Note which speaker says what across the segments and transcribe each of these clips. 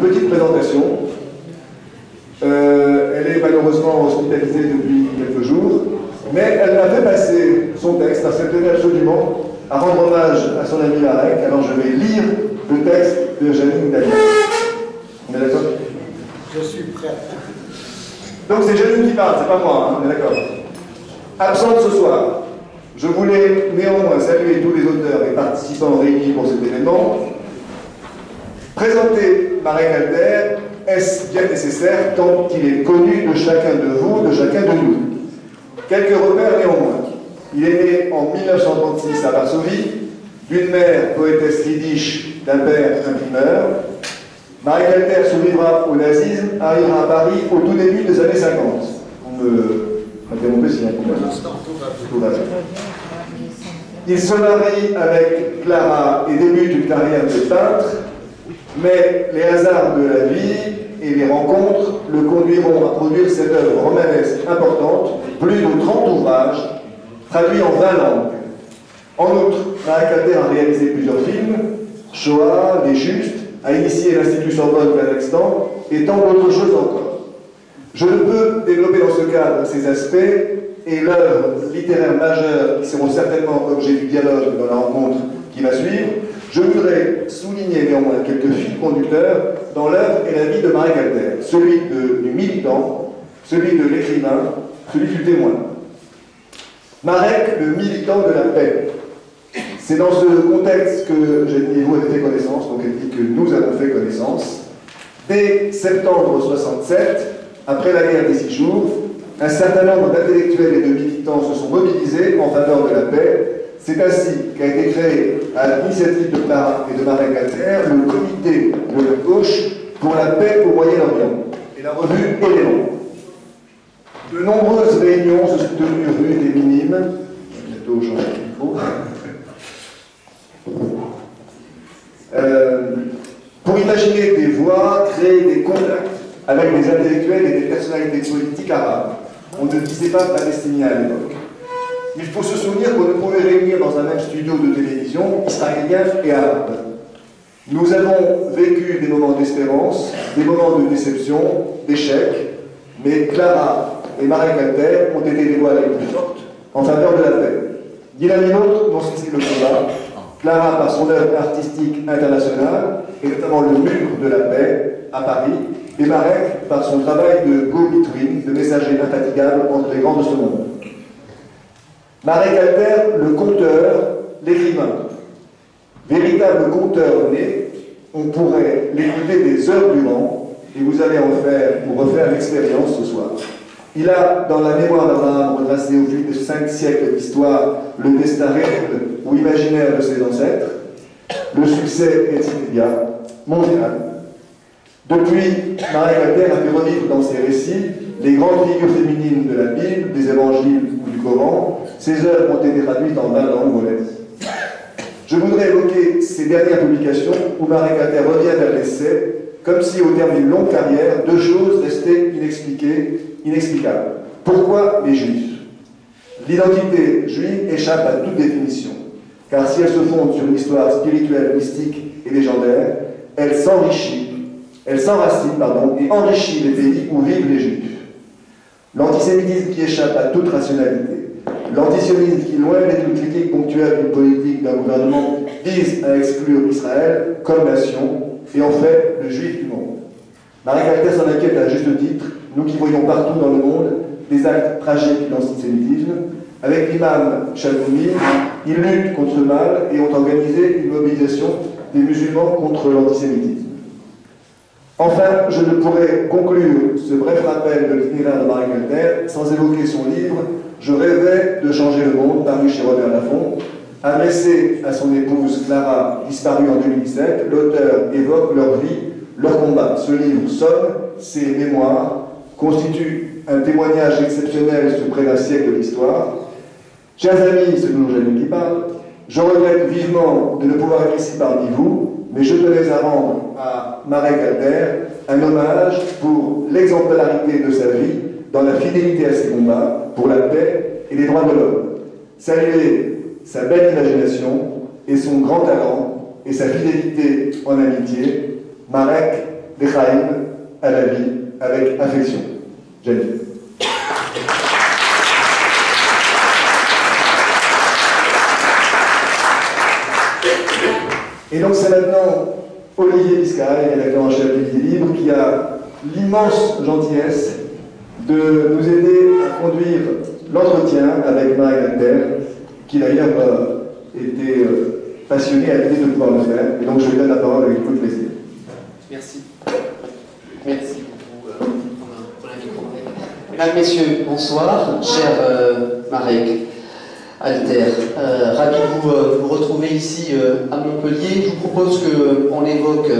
Speaker 1: petite présentation. Elle est malheureusement hospitalisée depuis quelques jours, mais elle m'a fait passer son texte, parce qu'elle tenait absolument à rendre hommage à son ami Marek. Alors je vais lire le texte de Janine Daniel. On est d'accord?
Speaker 2: Je suis prêt.
Speaker 1: Donc c'est Janine qui parle, c'est pas moi, hein, on est d'accord. Absente ce soir, je voulais néanmoins saluer tous les auteurs et participants réunis pour cet événement. Présenter Marek Alter, est-ce bien nécessaire tant qu'il est connu de chacun de vous, de chacun de nous? Quelques repères néanmoins. Il est né en 1936 à Varsovie, d'une mère poétesse yiddish, d'un père imprimeur. Marek Alter survivra au nazisme, arrivera à Paris au tout début des années 50. On me interrompez s'il y a un problème. Tout va bien. Il se marie avec Clara et débute une carrière de peintre, mais les hasards de la vie et les rencontres le conduiront à produire cette œuvre romanesque importante, plus de 30 ouvrages, traduits en 20 langues. En outre, Marek Alter a réalisé plusieurs films, Shoah, Les Justes, a initié l'Institut Sorbonne Kazakhstan et tant d'autres choses encore. Je ne peux développer dans ce cadre ces aspects et l'œuvre littéraire majeure qui seront certainement objet du dialogue dans la rencontre qui va suivre. Je voudrais souligner néanmoins quelques fils conducteurs dans l'œuvre et la vie de Marek Alter, celui du militant, celui de l'écrivain, celui du témoin. Marek, le militant de la paix. C'est dans ce contexte que Jenny et vous avez fait connaissance, donc elle dit que nous avons fait connaissance. Dès septembre 67, après la guerre des 6 jours, un certain nombre d'intellectuels et de militants se sont mobilisés en faveur de la paix. C'est ainsi qu'a été créé, à l'initiative de Clara et de Marek Alter, le comité de la gauche pour la paix au Moyen-Orient et la revue Élément. De nombreuses réunions se sont tenues rue des Minimes, bientôt changer de micro, pour imaginer des voies, créer des contacts avec des intellectuels et des personnalités politiques arabes. On ne disait pas palestinien à l'époque. Il faut se souvenir qu'on ne pouvait réunir dans un même studio de télévision israélien et arabe. Nous avons vécu des moments d'espérance, des moments de déception, d'échec, mais Clara et Marek Alter ont été les voix les plus fortes en faveur de la paix. L'un et l'autre n'ont cessé le combat. Clara par son œuvre artistique internationale, et notamment le mur de la paix à Paris, et Marek par son travail de go-between, de messager infatigable entre les grands de ce monde. Marek Alter, le conteur, l'écrivain. Véritable conteur né, on pourrait l'écouter des heures durant, et vous allez en faire ou refaire l'expérience ce soir. Il a, dans la mémoire d'Abraham, retracé au fil de 5 siècles d'histoire le destin réel ou imaginaire de ses ancêtres. Le succès est immédiat, mondial. Depuis, Marek Alter a fait revivre dans ses récits les grandes figures féminines de la Bible, des évangiles ou du Coran. Ses œuvres ont été traduites en 20 langues molennes. Je voudrais évoquer ces dernières publications où Marek Alter revient vers l'essai, comme si au terme d'une longue carrière, 2 choses restaient inexplicables. Pourquoi les Juifs? L'identité juive échappe à toute définition, car si elle se fonde sur une histoire spirituelle, mystique et légendaire, elle s'enracine et enrichit les pays où vivent les Juifs. L'antisémitisme qui échappe à toute rationalité, l'antisionisme qui, loin d'être une critique ponctuelle d'une politique d'un gouvernement, vise à exclure Israël comme nation et en fait le juif du monde. Marek Alter s'en inquiète à juste titre, nous qui voyons partout dans le monde des actes tragiques d'antisémitisme. Avec l'imam Chalmouni, ils luttent contre ce mal et ont organisé une mobilisation des musulmans contre l'antisémitisme. Enfin, je ne pourrais conclure ce bref rappel de l'itinéraire de Marek Alter sans évoquer son livre « Je rêvais de changer le monde » paru chez Robert Laffont. Adressé à son épouse Clara, disparue en 2017, l'auteur évoque leur vie, leur combat. Ce livre sonne, ses mémoires, constitue un témoignage exceptionnel sur près d'un siècle de l'histoire. Chers amis, c'est toujours Janine qui parle, je regrette vivement de ne pouvoir être ici parmi vous, mais je tenais à rendre à Marek Alter un hommage pour l'exemplarité de sa vie dans la fidélité à ses combats pour la paix et les droits de l'homme. Saluer sa belle imagination et son grand talent et sa fidélité en amitié. Marek, d'Echaim à la vie avec affection. Geneviève. Et donc c'est maintenant Olivier Biscay, rédacteur en chef du Midi Libre, qui a l'immense gentillesse de nous aider à conduire l'entretien avec Marie Alter, qui d'ailleurs était passionnée à l'idée de pouvoir le faire. Et donc je lui donne la parole avec beaucoup de plaisir.
Speaker 2: Merci. Merci beaucoup pour l'invitation. Mesdames, Messieurs, bonsoir. Cher Marek Alter, ravi de vous retrouver ici à Montpellier. Je vous propose qu'on évoque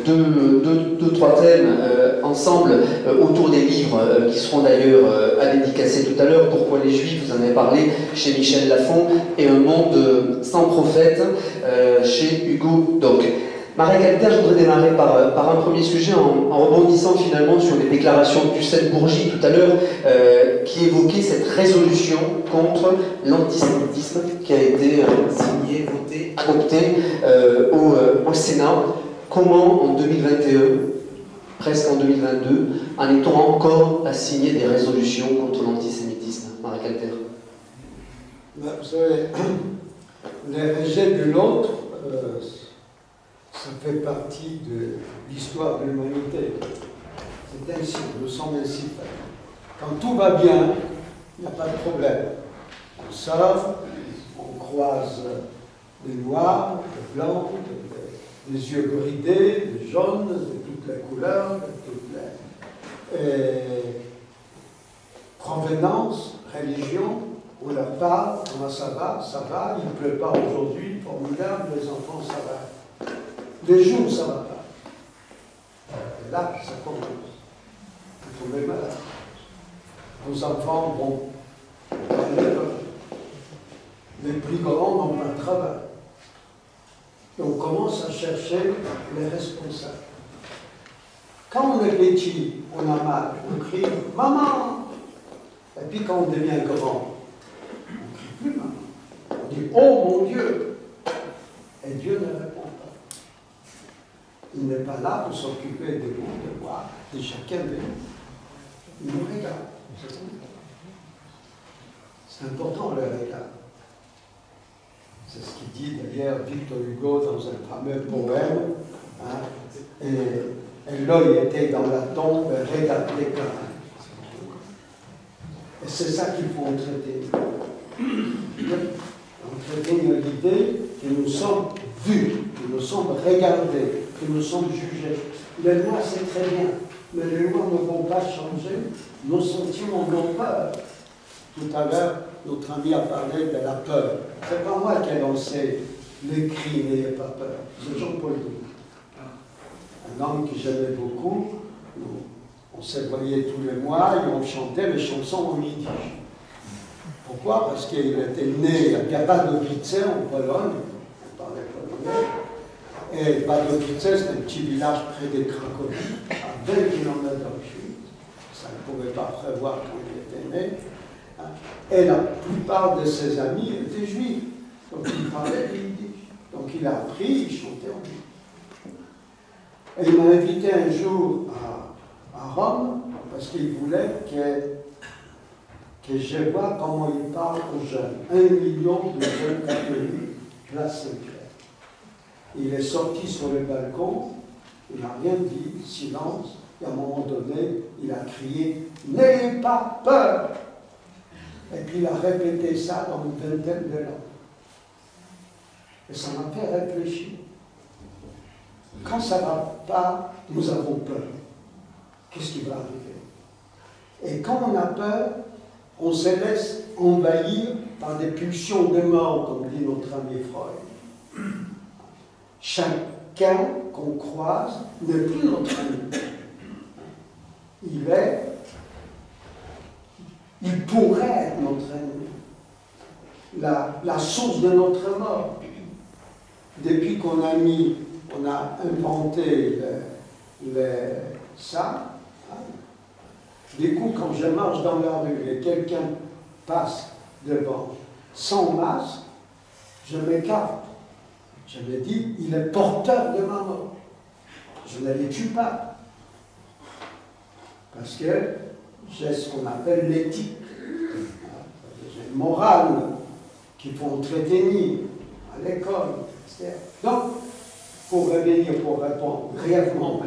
Speaker 2: deux, trois thèmes ensemble autour des livres qui seront d'ailleurs à dédicacer tout à l'heure. Pourquoi les Juifs, vous en avez parlé chez Michel Lafon, et Un monde sans prophète chez Hugo Doc. Marek Alter, je voudrais démarrer par un premier sujet en rebondissant finalement sur les déclarations d'Hussein Bourgi tout à l'heure qui évoquait cette résolution contre l'antisémitisme qui a été signée, votée, adoptée au Sénat. Comment en 2021, presque en 2022, en est-on encore à signer des résolutions contre l'antisémitisme, Marek Alter?
Speaker 3: Vous savez, les rejets de l'autre, ça fait partie de l'histoire de l'humanité. C'est ainsi, nous sommes ainsi faits. Quand tout va bien, il n'y a pas de problème. On sort, on croise des noirs, des blancs, des yeux bridés, des jaunes, de toutes les couleurs, de toutes les provenances, religions. On leur parle, comment ça va, il ne pleut pas aujourd'hui, formidable, les enfants, ça va. Les jours, ça ne va pas. Et là, ça commence. Vous tombez malade. Nos enfants vont à l'école. Les plus grands n'ont pas de travail. Et on commence à chercher les responsables. Quand on est petit, on a mal, on crie « Maman !» Et puis quand on devient grand, on ne crie plus « Maman !» On dit « Oh mon Dieu !» Et Dieu ne répond pas. Il n'est pas là pour s'occuper de vous, de moi, de chacun de nous. Il nous regarde. C'est important le regard. C'est ce qu'il dit d'ailleurs Victor Hugo dans un fameux poème. Hein, et l'œil était dans la tombe, regardez quand même. Et c'est ça qu'il faut entretenir. Entretenir l'idée que nous sommes vus, que nous sommes regardés, que nous sommes jugés. Les lois, c'est très bien, mais les lois ne vont pas changer. Nos sentiments n'ont peur. Tout à l'heure, notre ami a parlé de la peur. C'est pas moi qui ai lancé le cri, n'ayez pas peur. C'est Jean-Paul II. Un homme que j'aimais beaucoup. On s'est voyé tous les mois et on chantait les chansons en yiddish. Pourquoi? Parce qu'il était né à Katowice, en Pologne. On parlait polonais. Et Katowice, c'est un petit village près de Cracovie, à 20 km d'Auschwitz. Ça ne pouvait pas prévoir quand il était né. Et la plupart de ses amis étaient juifs. Donc il parlait yiddish. Donc il a appris, il chantait en yiddish. Et il m'a invité un jour à Rome, parce qu'il voulait que je vois comment il parle aux jeunes. 1 million de jeunes catholiques, place Saint-Clair. Il est sorti sur le balcon, il n'a rien dit, silence, et à un moment donné, il a crié « N'ayez pas peur !» Et puis il a répété ça dans une vingtaine de langues. Et ça m'a fait réfléchir. Quand ça ne va pas, nous avons peur. Qu'est-ce qui va arriver? Et quand on a peur, on se laisse envahir par des pulsions de mort, comme dit notre ami Freud. Chacun qu'on croise n'est plus notre ami. Il pourrait être notre ennemi. La source de notre mort. Depuis qu'on a inventé ça, du coup, quand je marche dans la rue et quelqu'un passe devant sans masque, je m'écarte. Je me dis, il est porteur de ma mort. je ne les tue pas. Parce que j'ai ce qu'on appelle l'éthique. J'ai une morale qu'il faut entretenir à l'école, etc. Donc, pour revenir, pour répondre brièvement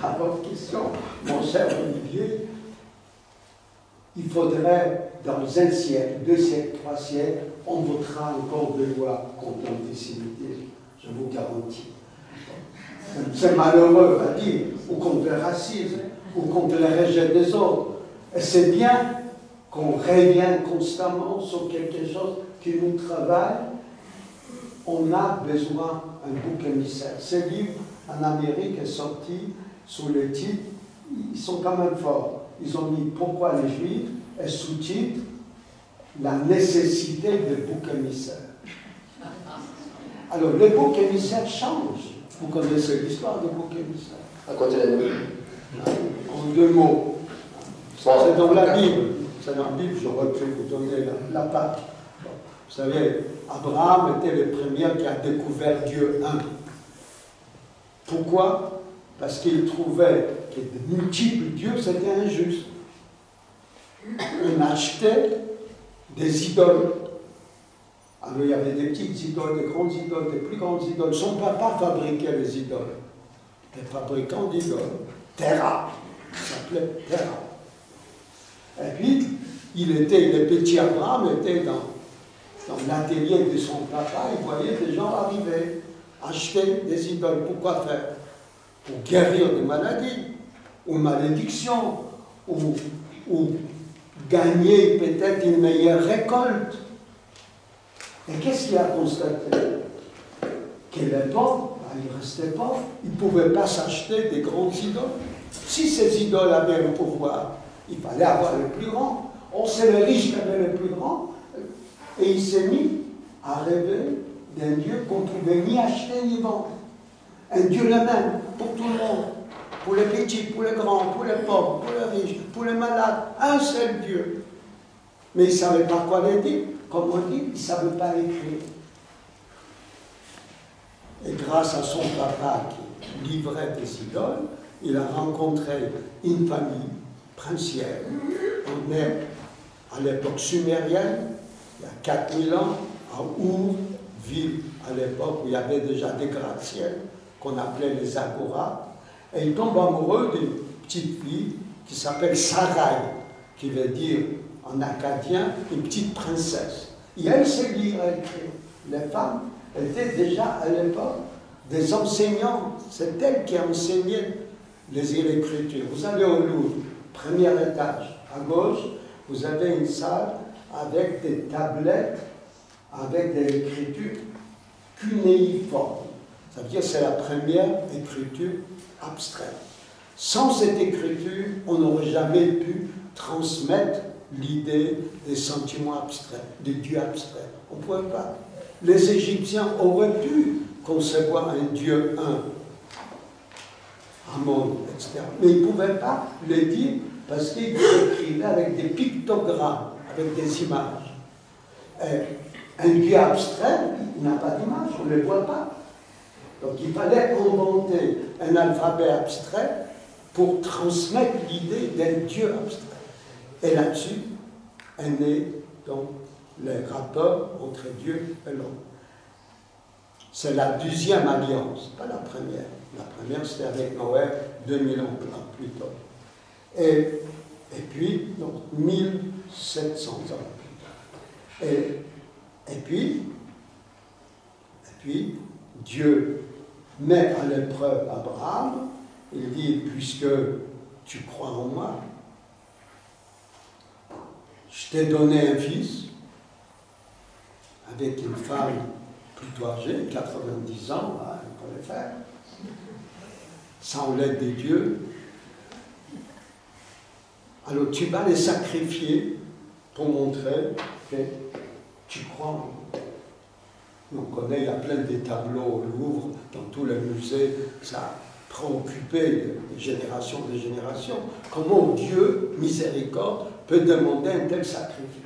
Speaker 3: à votre question, mon cher Olivier, il faudrait, dans un siècle, 2 siècles, 3 siècles, on votera encore des lois contre l'antisémitisme, je vous garantis. C'est malheureux à dire, ou contre le racisme, ou contre le rejet des autres. Et c'est bien qu'on revient constamment sur quelque chose qui nous travaille. On a besoin d'un bouc émissaire. Ce livre en Amérique est sorti sous le titre, ils sont quand même forts. Ils ont mis Pourquoi les Juifs et sous-titre La nécessité de bouc émissaire. Alors, le bouc émissaire change. Vous connaissez l'histoire du bouc émissaire?
Speaker 2: Racontez-la-nous.
Speaker 3: En 2 mots. C'est dans la Bible. C'est dans la Bible, j'aurais pu vous donner la page. Vous savez, Abraham était le premier qui a découvert Dieu un. Pourquoi? Parce qu'il trouvait que de multiples dieux, c'était injuste. On achetait des idoles. Alors il y avait des petites idoles, des grandes idoles, des plus grandes idoles. Son papa fabriquait les idoles. Des fabricants d'idoles. Terra. Il s'appelait Terra. Et puis, le petit Abraham était dans l'atelier de son papa, il voyait des gens arriver, acheter des idoles. Pourquoi faire? Pour guérir des maladies, ou malédictions, ou gagner peut-être une meilleure récolte. Et qu'est-ce qu'il a constaté? Que les pauvres, ils restaient pauvres, ils ne pouvaient pas s'acheter des grandes idoles. Si ces idoles avaient le pouvoir, il fallait avoir le plus grand. Or, c'est le riche qui avait le plus grand. Et il s'est mis à rêver d'un Dieu qu'on ne pouvait ni acheter ni vendre. Un Dieu le même pour tout le monde. Pour les petits, pour les grands, pour les pauvres, pour les riches, pour les malades. Un seul Dieu. Mais il ne savait pas quoi les dire. Comme on dit, il ne savait pas écrire. Et grâce à son papa qui livrait des idoles, il a rencontré une famille princière. On est à l'époque sumérienne, il y a 4000 ans, à Our, ville à l'époque où il y avait déjà des gratte-ciels qu'on appelait les agoras. Et il tombe amoureux d'une petite fille qui s'appelle Sarai, qui veut dire en acadien une petite princesse. Et elle sait lire et écrire. Les femmes étaient déjà à l'époque des enseignantes. C'est elle qui enseignait les écritures. Vous allez au Louvre, premier étage, à gauche, vous avez une salle avec des tablettes, avec des écritures cunéiformes. Ça veut dire que c'est la première écriture abstraite. Sans cette écriture, on n'aurait jamais pu transmettre l'idée des sentiments abstraits, des dieux abstraits. On ne pouvait pas. Les Égyptiens auraient pu concevoir un Dieu un, Amon, etc. Mais ils ne pouvaient pas le dire parce qu'ils écrivaient avec des pictogrammes, avec des images. Et un Dieu abstrait, il n'a pas d'image, on ne le voit pas. Donc il fallait inventer un alphabet abstrait pour transmettre l'idée d'un Dieu abstrait. Et là-dessus est né donc le rapport entre Dieu et l'homme. C'est la 2e alliance, pas la première. La première, c'était avec Noé, 2000 ans plus tôt. Et puis, donc, 1700 ans plus tard. Et puis, Dieu met à l'épreuve Abraham. Il dit, puisque tu crois en moi, je t'ai donné un fils avec une femme plutôt âgée, 90 ans, hein, il peut le faire, sans l'aide de Dieu. Alors tu vas les sacrifier pour montrer que tu crois en moi. On connaît, il y a plein de tableaux au Louvre, dans tous les musées, ça a préoccupé des générations. Comment Dieu, miséricorde, peut demander un tel sacrifice.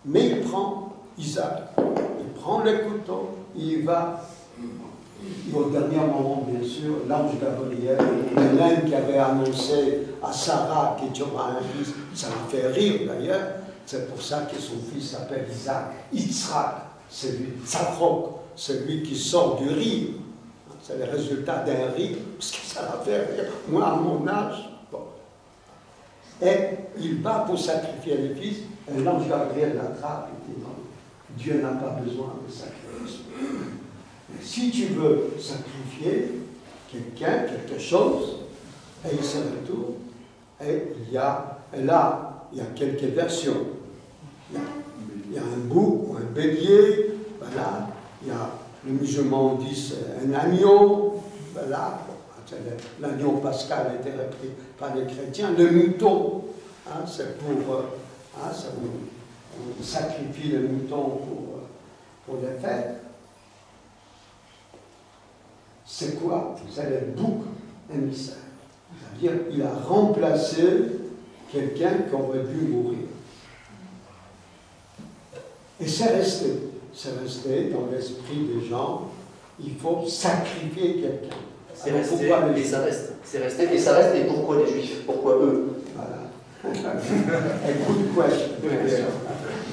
Speaker 3: Mais il prend Isaac, il prend le couteau, il va Et au dernier moment, bien sûr, l'ange Gabriel, l'homme qui avait annoncé à Sarah qu'il y aura un fils, ça l'a fait rire d'ailleurs. C'est pour ça que son fils s'appelle Isaac. Yitzhak, c'est lui, Tzachok, celui qui sort du rire. C'est le résultat d'un rire, parce que ça l'a fait rire. Moi, à mon âge, bon. Et il va pour sacrifier le fils, et l'ange Gabriel l'attrape et dit non, Dieu n'a pas besoin de sacrifice. Mais si tu veux sacrifier quelqu'un, quelque chose, et il se retourne, et il y a, et là, il y a quelques versions. Il y a un bouc ou un bélier, voilà. Il y a, les musulmans disent un agneau, voilà. L'agneau pascal a été repris par les chrétiens. Le mouton, hein, c'est pour, on sacrifie le mouton pour les fêtes. C'est quoi? C'est le bouc émissaire. C'est-à-dire qu'il a remplacé quelqu'un qui aurait dû mourir. Et c'est resté dans l'esprit des gens, il faut sacrifier quelqu'un.
Speaker 2: C'est resté, et ça reste. C'est resté, et ça reste, et pourquoi les Juifs? Pourquoi eux?
Speaker 3: Voilà. Écoute quoi, bonne question.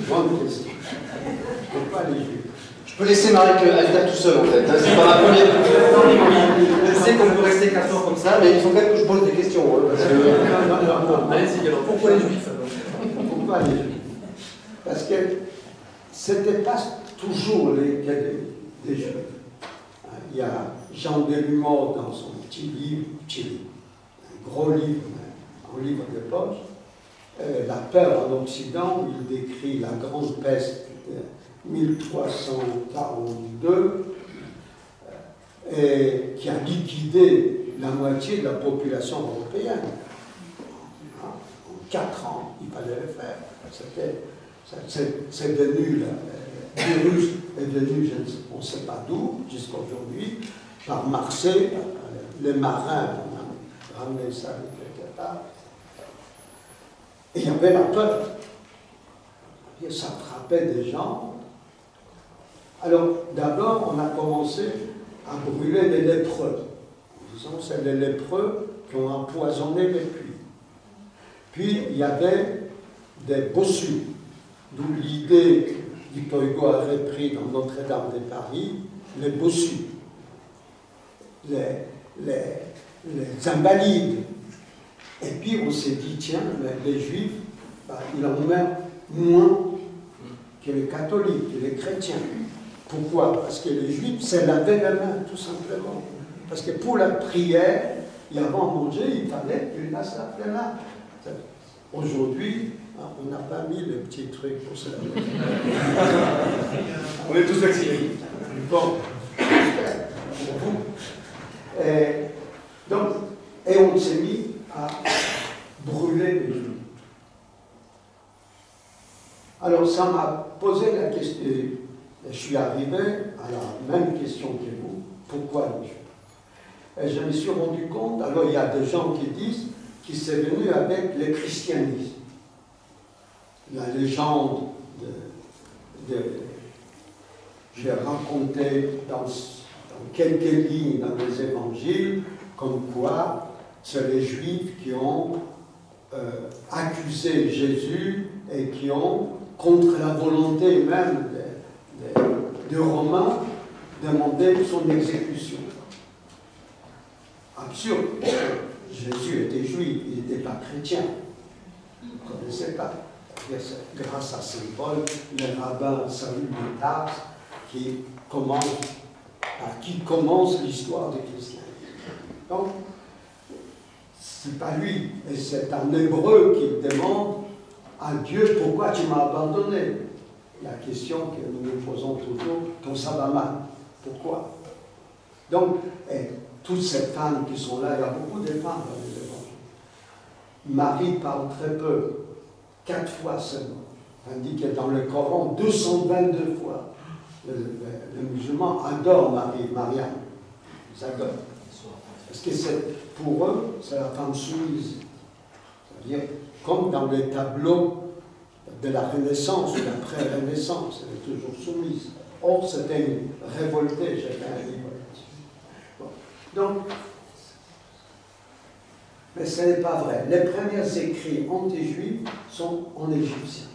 Speaker 3: Pourquoi les Juifs?
Speaker 2: Je peux laisser Marek Alter tout seul en fait, hein. C'est pas ma première. Je sais qu'on peut rester 4 heures comme ça, mais il faut quand même que je pose des questions. Hein, parce que...
Speaker 3: Non.
Speaker 2: Allez-y, alors pourquoi les Juifs?
Speaker 3: Pourquoi les Juifs? Parce que ce n'était pas toujours les cas des Juifs. Il y a Jean Delumeau dans son petit livre, un gros livre, un livre de poche, La peur en Occident, il décrit la grande peste de 1342 et qui a liquidé la moitié de la population européenne. En 4 ans, il fallait le faire. C'est devenu, le virus est devenu, on ne sait pas d'où, jusqu'à aujourd'hui, par Marseille, les marins ont ramené ça de quelque part. Et il y avait la peur. Et ça frappait des gens. Alors, d'abord, on a commencé à brûler les lépreux. En disant, c'est les lépreux qui ont empoisonné les puits. Puis, il y avait des bossus, d'où l'idée que Victor Hugo avait pris dans Notre-Dame de Paris, les bossus, les invalides. Et puis, on s'est dit, tiens, les Juifs, il en meurt moins que les catholiques, que les chrétiens. Pourquoi? Parce que les Juifs, c'est laver les mains, tout simplement. Parce que pour la prière, et avant de manger, il fallait qu'ils la lavent les mains. Aujourd'hui, on n'a pas mis le petit truc pour se laver les mains.
Speaker 1: On est tous vaccinés.
Speaker 3: Bon, pour vous. Et on s'est mis à brûler les Juifs. Alors ça m'a posé la question, et je suis arrivé à la même question que vous, pourquoi les Juifs? Et je me suis rendu compte, alors il y a des gens qui disent que c'est venu avec le christianisme. La légende j'ai raconté dans quelques lignes dans les évangiles, comme quoi c'est les Juifs qui ont accusé Jésus et qui ont, contre la volonté même des Romains, demandé son exécution. Absurde, parce que Jésus était juif, il n'était pas chrétien. Vous ne connaissez pas. Grâce à Saint Paul, le rabbin Saül de Tarse, qui commence l'histoire du christianisme. Donc, c'est pas lui, et c'est un hébreu qui demande à Dieu, pourquoi tu m'as abandonné? La question que nous nous posons toujours, quand ça va mal, pourquoi? Donc, toutes ces femmes qui sont là, il y a beaucoup de femmes dans les évangiles. Marie parle très peu, 4 fois seulement. Tandis que dans le Coran, 222 fois. Les musulmans adorent Mariam. Ils adorent. Parce que pour eux, c'est la femme soumise. C'est-à-dire, comme dans les tableaux de la Renaissance ou l'après-Renaissance, elle est toujours soumise. Or, c'était une révoltée, j'ai fait un livre là-dessus. Donc, mais ce n'est pas vrai. Les premiers écrits anti-juifs sont en égyptien.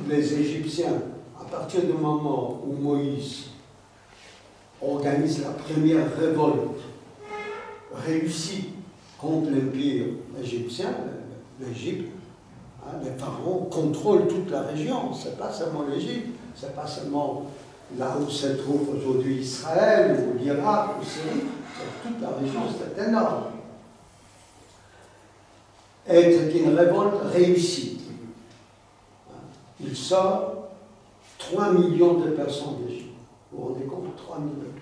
Speaker 3: Les Égyptiens, à partir du moment où Moïse organise la première révolte, réussit contre l'empire égyptien, l'Égypte, les pharaons contrôlent toute la région. Ce n'est pas seulement l'Égypte, ce n'est pas seulement là où se trouve aujourd'hui Israël, ou l'Irak, ou Syrie. Toute la région, c'est énorme. Et c'est une révolte réussie. Il sort 3 millions de personnes d'Égypte. Vous vous rendez compte, 3 millions.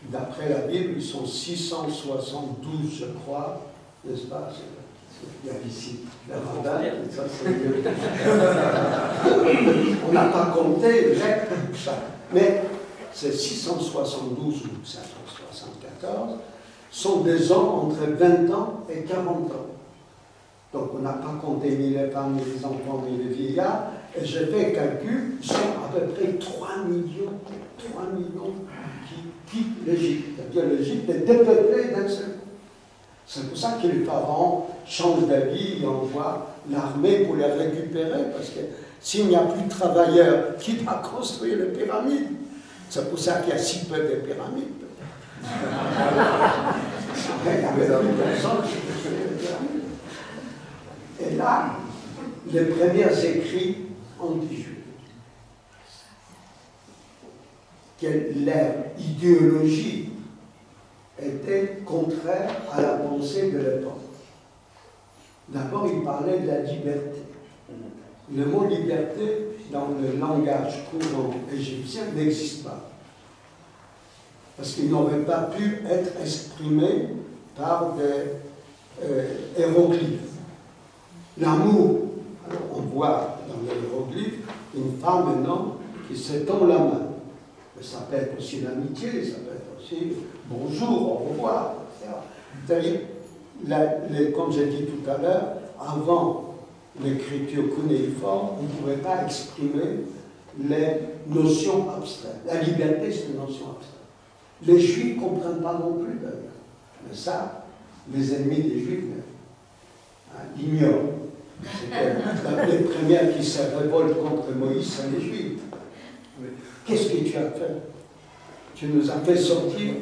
Speaker 3: D'après la Bible, ils sont 672, je crois, n'est-ce pas? Il y a ici le rabbin, ça c'est on n'a pas compté, mais ces 672 ou 574 sont des hommes entre 20 ans et 40 ans. Donc on n'a pas compté ni les femmes, ni les enfants, ni les vieillards. Et j'ai fait le calcul, ils sont à peu près 3 millions qui quittent l'Égypte. C'est-à-dire l'Égypte est dépeuplée d'un seul coup. C'est pour ça que les parents changent d'avis et envoient l'armée pour les récupérer, parce que s'il n'y a plus de travailleurs, qui va construire les pyramides? C'est pour ça qu'il y a si peu de pyramides. Et là, les premiers écrits anti-juifs. Leur idéologie était contraire à la pensée de l'époque. D'abord, il parlait de la liberté. Le mot liberté, dans le langage courant égyptien, n'existe pas. Parce qu'il n'aurait pas pu être exprimé par des hiéroglyphes. L'amour, on voit dans les hiéroglyphes une femme et un homme qui se tendent la main. Mais ça peut être aussi l'amitié, ça peut être aussi bonjour, au revoir, etc. C'est-à-dire, comme j'ai dit tout à l'heure, avant l'écriture cunéiforme, on ne pouvait pas exprimer les notions abstraites. La liberté, c'est une notion abstraite. Les Juifs ne comprennent pas non plus, d'ailleurs. Mais ça, les ennemis des Juifs ignorent. Les premières qui se révoltent contre Moïse, c'est les Juifs. Qu'est-ce que tu as fait? Tu nous as fait sortir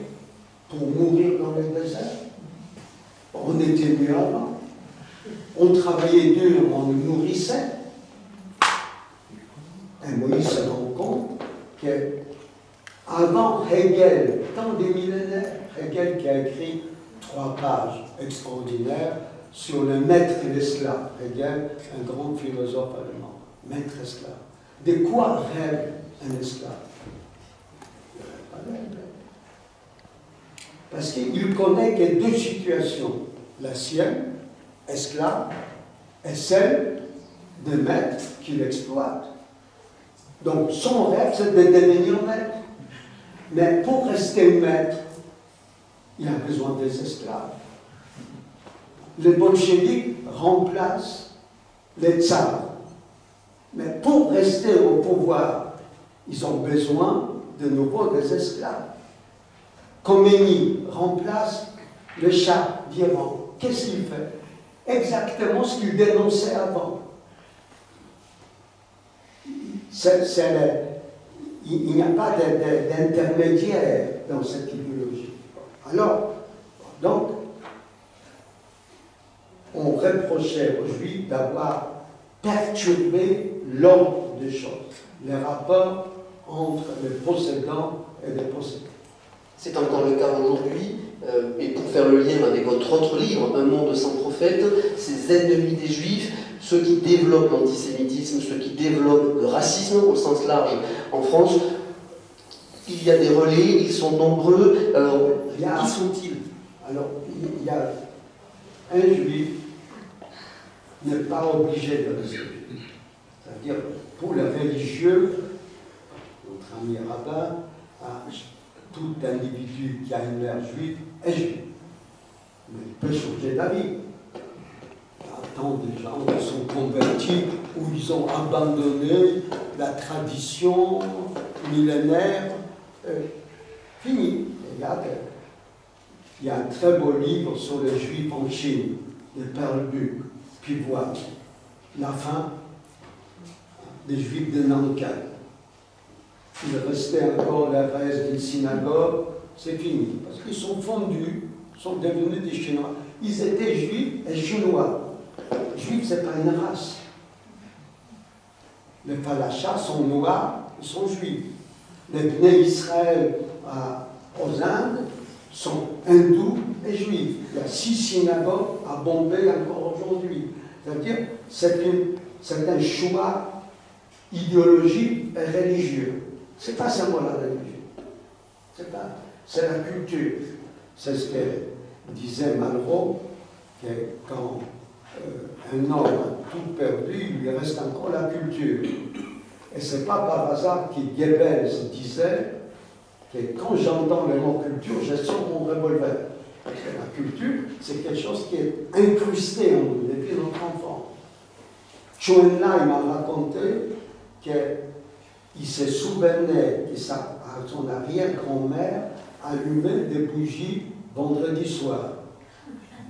Speaker 3: pour mourir dans le désert. On était mieux avant. On travaillait dur, on nous nourrissait. Et Moïse se rend compte que avant Hegel, tant des millénaires, Hegel qui a écrit 3 pages extraordinaires sur le maître et l'esclave. Hegel, un grand philosophe allemand, maître-esclave. De quoi rêve un esclave? Parce qu'il connaît que 2 situations. La sienne, esclave, et celle de maître qui l'exploite. Donc son rêve, c'est de devenir maître. Mais pour rester maître, il a besoin des esclaves. Les bolcheviks remplacent les tsars. Mais pour rester au pouvoir, ils ont besoin de nouveau des esclaves. Khomeini remplace le Shah d'Iran. Qu'est-ce qu'il fait? Exactement ce qu'il dénonçait avant. Il n'y a pas d'intermédiaire dans cette idéologie. Alors, donc, on reprochait aux Juifs d'avoir perturbé l'ordre des choses, les rapports entre les possédants et les possédés.
Speaker 2: C'est encore le cas aujourd'hui, et pour faire le lien avec votre autre livre, Un monde sans prophète, ces ennemis des Juifs, ceux qui développent l'antisémitisme, ceux qui développent le racisme au sens large en France, il y a des relais, ils sont nombreux. Alors, qui sont-ils?
Speaker 3: Alors, il y a un Juif n'est pas obligé de rester juif. C'est-à-dire, pour les religieux, notre ami rabbin, tout individu qui a une mère juive est juif. Mais il peut changer d'avis. Il y a tant de gens qui sont convertis où ils ont abandonné la tradition millénaire. Fini. Regarde, il y a un très beau livre sur les Juifs en Chine, les Perlebuc, puis voilà, la fin des Juifs de Nankai. Il restait encore les restes d'une synagogue, c'est fini, parce qu'ils sont fondus, sont devenus des Chinois. Ils étaient Juifs et Chinois. Juifs, ce n'est pas une race. Les Falachas sont noirs, ils sont juifs. Les Bnei Israël aux Indes sont hindous et juifs. Il y a 6 synagogues à Bombay encore aujourd'hui. C'est-à-dire, c'est un choix idéologique et religieux. Ce n'est pas seulement la religion. C'est la culture. C'est ce que disait Malraux, que quand un homme a tout perdu, il lui reste encore la culture. Et ce n'est pas par hasard que Goebbels disait que quand j'entends le mot culture, je sors mon revolver. Parce que la culture, c'est quelque chose qui est incrusté en nous depuis notre enfance. Schoenlein m'a raconté qu'il se souvenait que son arrière-grand-mère allumait des bougies vendredi soir.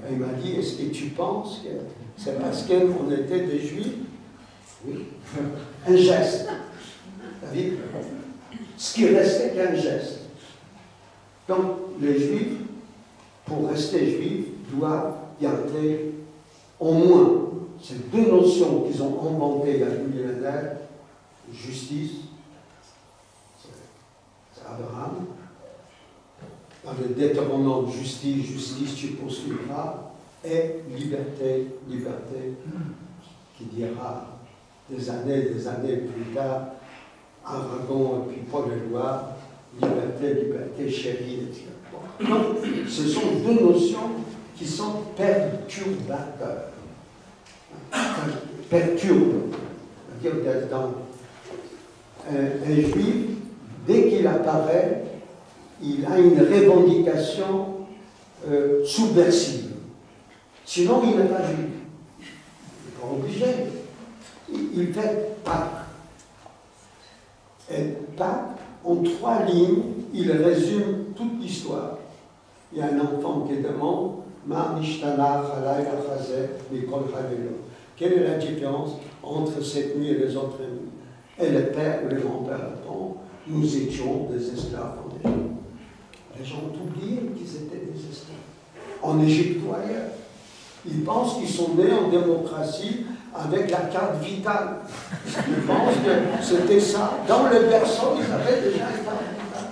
Speaker 3: Et il m'a dit, est-ce que tu penses que c'est parce qu'on était des juifs? Oui. Un geste. C'est-à-dire, ce qui restait qu'un geste. Donc, les juifs, pour rester juifs, doivent garder au moins ces 2 notions qu'ils ont inventées il y a 2 millénaires, justice, c'est Abraham, dans le Deutéronome, justice, justice, tu poursuivras, et liberté, liberté, qui dira des années plus tard, Aragon et puis Paul Éluard, liberté, liberté, chérie, etc. Donc, ce sont 2 notions qui sont perturbateurs. Perturbe. C'est-à-dire d'être dans un juif, dès qu'il apparaît, il a une revendication subversive. Sinon, il n'est pas juif. Il n'est pas obligé. Il fait Pâques. Et Pâques, en 3 lignes, il résume toute l'histoire. Il y a un enfant qui demande quelle est la différence entre cette nuit et les autres nuits? Et le père ou le grand-père répond, nous étions des esclaves en Égypte. Les gens ont oublié qu'ils étaient des esclaves. En Égypte ou ailleurs. Ils pensent qu'ils sont nés en démocratie avec la carte vitale. Ils pensent que c'était ça. Dans le berceau, ils avaient déjà une carte vitale.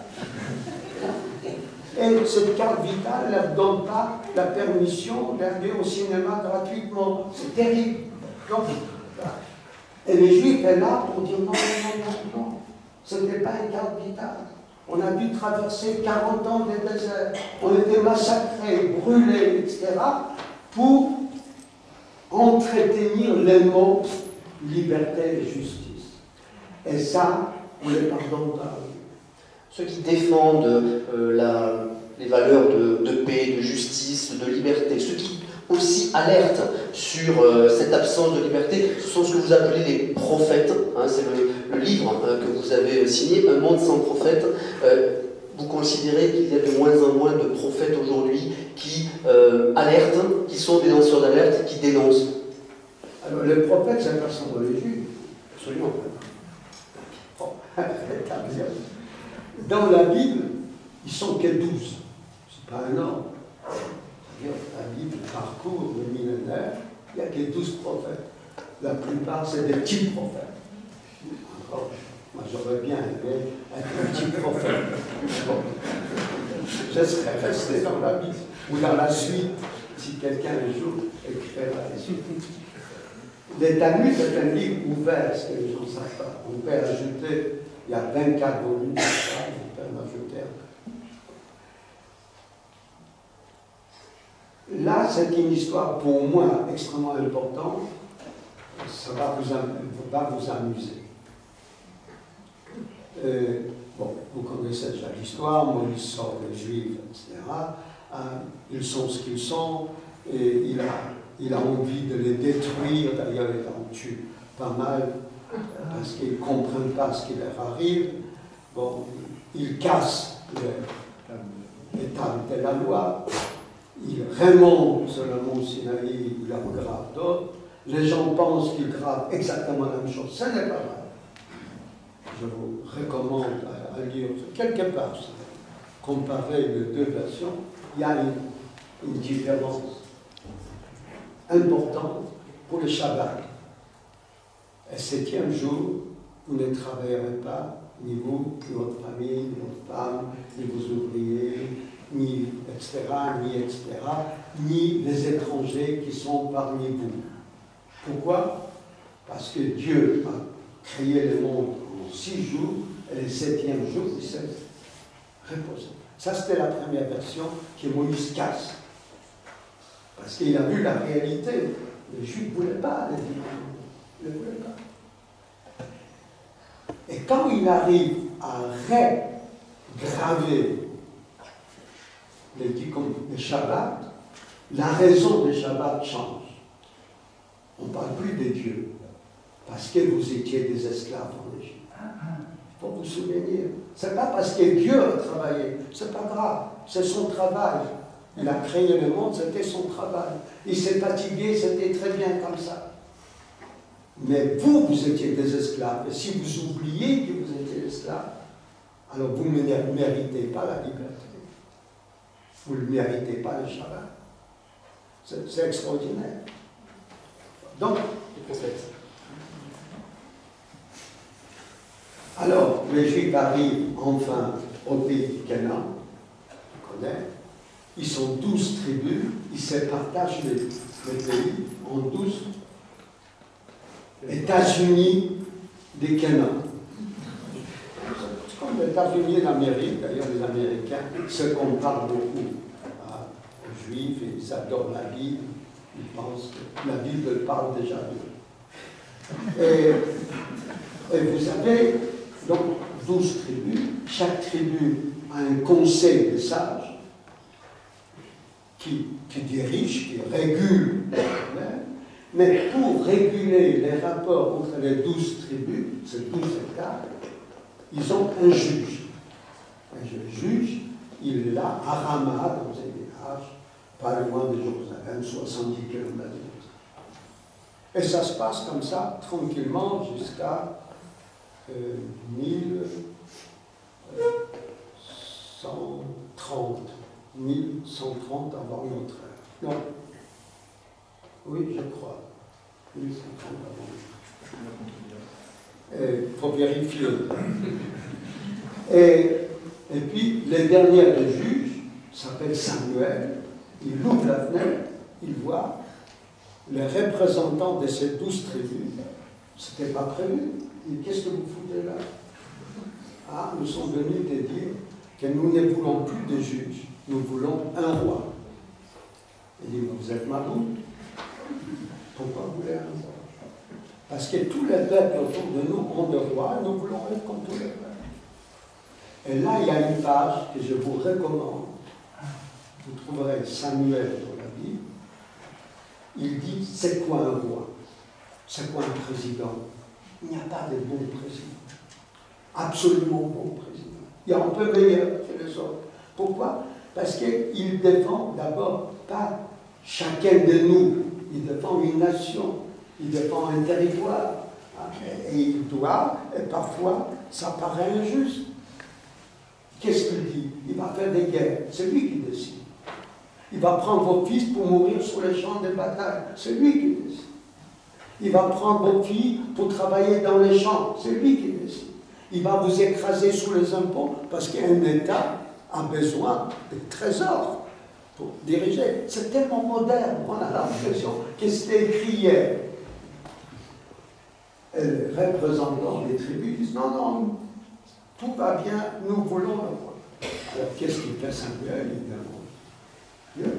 Speaker 3: Et cette carte vitale ne leur donne pas la permission d'aller au cinéma gratuitement. C'est terrible. Donc, et les Juifs étaient là pour dire non, non, non, non. Ce n'était pas une carte vitale. On a dû traverser 40 ans de désert. On était massacrés, brûlés, etc. pour entretenir les mots liberté et justice. Et ça, on ne les pardonne pas.
Speaker 2: Ceux qui défendent les valeurs de paix, de justice, de liberté, ceux qui aussi alertent sur cette absence de liberté, ce sont ce que vous appelez les prophètes. Hein, c'est le livre que vous avez signé, Un monde sans prophètes. Vous considérez qu'il y a de moins en moins de prophètes aujourd'hui qui alertent, qui sont des lanceurs d'alerte, qui dénoncent?
Speaker 3: Alors, les prophètes, c'est pas sans religieux.
Speaker 2: Absolument.
Speaker 3: Bon, dans la Bible, ils sont que 12. C'est pas un ordre. C'est-à-dire, la Bible parcourt le millénaire, il n'y a que 12 prophètes. La plupart, c'est des petits prophètes. Alors, moi, j'aurais bien aimé être un petit prophète. Bon. Je serais resté dans la Bible, ou dans la suite, si quelqu'un un jour écrirait la suite. Les Talmuds, c'est un livre ouvert, ce que les gens ne savent pas. On peut ajouter, il y a 24 volumes, on peut en ajouter un. Là, c'est une histoire pour moi extrêmement importante. Ça va vous amuser. Bon, vous connaissez déjà l'histoire, Moïse sort les Juifs, etc. Ils sont ce qu'ils sont, et il a envie de les détruire, d'ailleurs il en tue pas mal, parce qu'ils ne comprennent pas ce qui leur arrive. Bon, il casse établit la loi, il remonte sur le mont Sinaï, il en grave d'autres. Les gens pensent qu'ils gravent exactement la même chose. Ce n'est pas vrai. Je vous recommande à lire quelque part, comparer les deux versions. Il y a une différence importante pour le Shabbat. Le 7e jour, vous ne travaillerez pas, ni vous, ni votre famille, ni votre femme, ni vos ouvriers, ni etc., ni les étrangers qui sont parmi vous. Pourquoi? Parce que Dieu a créé le monde en 6 jours, et le 7e jour, il s'est reposé. Ça, c'était la première version que Moïse casse. Parce qu'il a vu la réalité. Les Juifs ne voulaient pas, les Juifs ne voulaient pas. Et quand il arrive à regraver le Shabbat, la raison du Shabbat change. On ne parle plus de Dieu, parce que vous étiez des esclaves en Égypte. Il faut vous souvenir. Ce n'est pas parce que Dieu a travaillé, ce n'est pas grave, c'est son travail. Il a créé le monde, c'était son travail. Il s'est fatigué, c'était très bien comme ça. Mais vous, vous étiez des esclaves. Et si vous oubliez que vous étiez esclaves, alors vous ne méritez pas la liberté. Vous ne méritez pas le Shabbat. C'est extraordinaire. Donc, alors, les Juifs arrivent enfin au pays du Canaan, on connaît. Ils sont 12 tribus, ils se partagent le pays en 12 États-Unis des Canaan. C'est comme les États-Unis d'Amérique, d'ailleurs les Américains se comparent beaucoup aux Juifs, et ils adorent la Bible, ils pensent que la Bible parle déjà d'eux. Et vous avez donc 12 tribus, chaque tribu a un conseil de sages qui dirige, qui régule les problèmes, mais pour réguler les rapports entre les 12 tribus, ces 12 États, ils ont un juge. Un juge, il est là à Rama, dans un village, pas loin de Jérusalem, 70 km. Et ça se passe comme ça, tranquillement, jusqu'à 1130 avant notre ère. Non. Oui, je crois. 1130 avant notre ère. Il faut vérifier. Et puis, le dernier des juges s'appelle Samuel. Il ouvre la fenêtre, il voit les représentants de ces 12 tribus. Ce n'était pas prévu. Il dit, qu'est-ce que vous foutez là? Ah, nous sommes venus te dire que nous ne voulons plus de juges, nous voulons un roi. Il dit, vous êtes marrons? Pourquoi vous voulez un roi? Parce que tous les peuples autour de nous ont des rois, et nous voulons être comme tous les peuples. Et là, il y a une page que je vous recommande. Vous trouverez Samuel dans la Bible. Il dit, c'est quoi un roi? C'est quoi un président? Il n'y a pas de bon président. Absolument bon président. Il y a un peu meilleur que les autres. Pourquoi? Parce qu'il défend d'abord pas chacun de nous. Il défend une nation. Il défend un territoire. Et il doit, et parfois, ça paraît injuste. Qu'est-ce qu'il dit? Il va faire des guerres. C'est lui qui décide. Il va prendre vos fils pour mourir sur les champs de bataille. C'est lui qui décide. Il va prendre vos filles pour travailler dans les champs. C'est lui qui décide. Il va vous écraser sous les impôts parce qu'un État a besoin de trésors pour diriger. C'est tellement moderne. On a l'impression que c'était écrit hier. Et les représentants des tribus disent non, non, tout va bien, nous voulons le roi. Alors qu'est-ce qu'il fait Samuel? Il demande Dieu.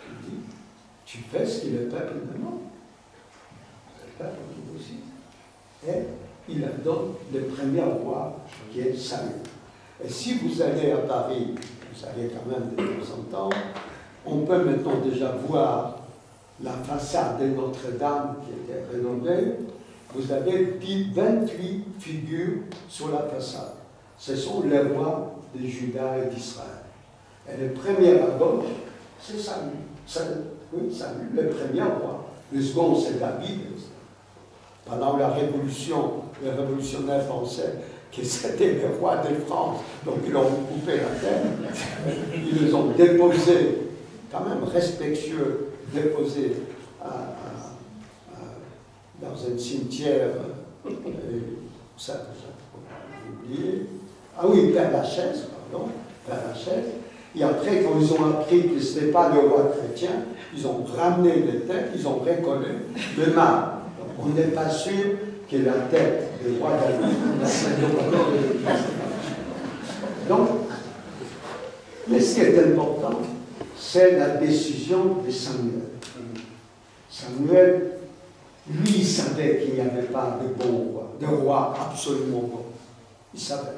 Speaker 3: Il dit, tu fais ce que le peuple demande. Le peuple dit aussi. Et il donne le premier roi qui est Samuel. Et si vous allez à Paris, vous allez quand même de temps en temps, on peut maintenant déjà voir la façade de Notre-Dame qui était rénovée. Vous avez 28 figures sur la façade. Ce sont les rois de Juda et d'Israël. Et le premier à gauche, c'est Saül. Oui, Saül, le premier roi. Le second, c'est David. Pendant la Révolution, les révolutionnaires français, qui c'était les rois de France, donc ils ont coupé la terre, ils les ont déposés, quand même respectueux, déposés dans un cimetière, ça, j'ai oublié. Ah oui, Père Lachaise, pardon, Père Lachaise. Et après, quand ils ont appris que ce n'était pas le roi chrétien, ils ont ramené les têtes, ils ont récollé le marbre. On n'est pas sûr que la tête du roi David donc, mais ce qui est important, c'est la décision de Samuel. Samuel, lui, il savait qu'il n'y avait pas de bon roi, de roi absolument bon. Il savait